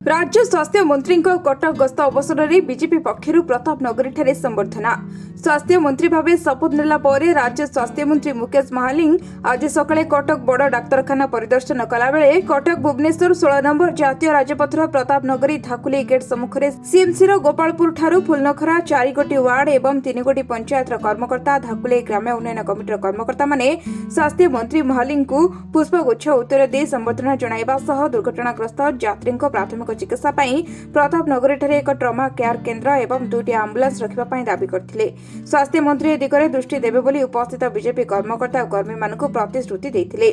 राज्य स्वास्थ्य मंत्री कटक गस्त अवसर में बीजेपी पक्षर प्रताप नगरी संबर्धना। स्वास्थ्य मंत्री भाव शपथ नेला परे राज्य स्वास्थ्य मंत्री मुकेश महालिंग आज सकाळे कटक बड़ डाक्तरखाना परिदर्शन कला बेले कटक भुवनेश्वर 16 नंबर जातीय राजपथर प्रताप नगरी धाकुली गेट सम्मुखें सीएमसी गोपालपुर ठारू फुलनखरा 4 गोटी वार्ड एवं 3 गोटी पंचायत कर्मकर्ता धाकुली ग्राम्य उन्नयन कमिटर कर्मकर्ता माने स्वास्थ्य मंत्री महालिंग को पुष्पगुच्छ उत्तर दे संबर्धना जणाइबा सह दुर्घटनाग्रस्त यात्री प्राथमिक चिकित्सा प्रताप नगरी एक ट्रमा केयर केन्द्र एवं 2टी आम्बुलांस रखा दाबी करथिले। स्वास्थ्य मंत्री ए दिगरे दृष्टि देबे बोली उपस्थित बीजेपी कर्मकर्ता और कर्मी मानक प्रतिश्रुति देथिले।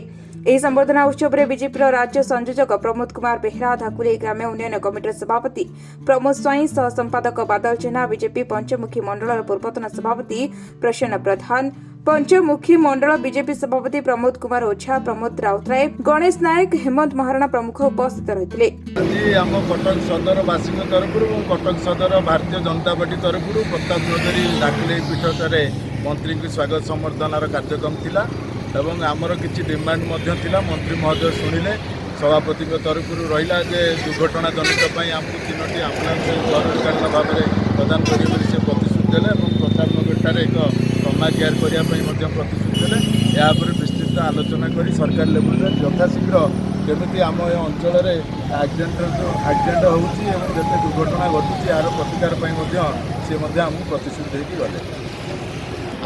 एही संबर्धना उत्सव में बीजेपी राज्य संयोजक प्रमोद कुमार बेहरा, धाकुली ग्राम्य उन्नयन कमिटर सभापति प्रमोद स्वाई, सह संपादक बादल जेना, बीजेपी पंचमुखी मंडल पूर्वतन सभापति प्रसन्न प्रधान, पंचमुखी मंडल बीजेपी सभापति प्रमोद कुमार ओझा, प्रमोद राउतराय, गणेश नायक, हेमंत महाराणा प्रमुख उपस्थित रहिथिले। कटक सदर वासी तरफ कटक सदर भारतीय जनता पार्टी तरफ प्रताप नगरी धाकुली पीठरे मंत्री की स्वागत संबर्धनार कार्यक्रम थिला एवं आमर किछि डिमांड थिला। मंत्री महोदय शुणिले सभापति तरफ रहा जे दुर्घटना जनित आमको 3टी आम्बुलांस जरूरीकालीन भाव में प्रदान करेंगे से प्रतिश्रुति देले और प्रताप नगर एक ट्रमा केयर करने प्रतिश्रुति देले। यापर विस्तृत आलोचना कर सरकार लेवल यथाशीघ्र केमी आम अंचल एक्सीडेंट होती दुर्घटना घटुची यार प्रतिकार सी आमको प्रतिश्रुति देकी गले।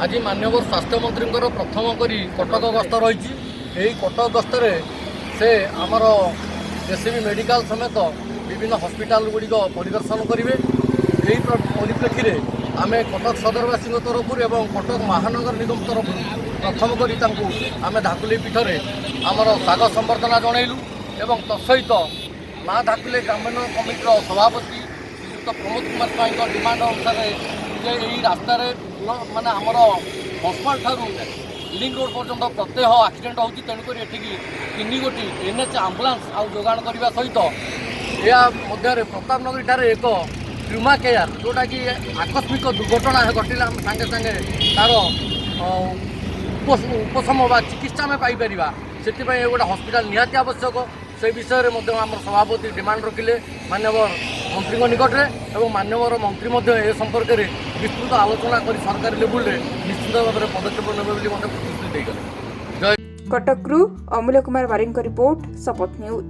आज माननीय स्वास्थ्य मंत्री प्रथम करी कटक गस्त रही कटक गस्तर से आमर जेसीबी मेडिकल समेत विभिन्न हस्पिटाल गुड़िक परिदर्शन करेंगे। यही परिप्रेक्षी में आम कटक सदरवासी तरफ एवं कटक महानगर निगम तरफ प्रथम करी आम धाकुली पीठरे आमर स्वागत संबर्धना जनइलु एवं तत्सहित माँ धाकुली ग्रामीण कमिटर सभापति श्रीयुक्त प्रमोद कुमार स्वाई डिमांड अनुसार यही रास्तार माने आमर हस्पिटाल ठारू लिंक रोड पर्यटन प्रत्यह एक्सीडेंट होती तेणुक ये 3 गोटी एनएच आम्बुलांस आउ जोगाण करने सहित या प्रताप नगरी ठारे एक ट्रमा केयर जोटा कि आकस्मिक दुर्घटना घटिला सागे सागे तार उपशम व चिकित्सा में पाइपर से गोटे हस्पिटाल निहाती आवश्यक से विषय में आम सभापति डिमांड रखिले माननीय मंत्री निकट में और माननीय मंत्री ए संपर्क में विस्तृत आलोचना कर सरकारी लेवल में निश्चित भाव में पदक्षेप नेबे प्रतिश्रुति देगले। कटकरू अमूल्य कुमार वारिंग रिपोर्ट, शपथ न्यूज।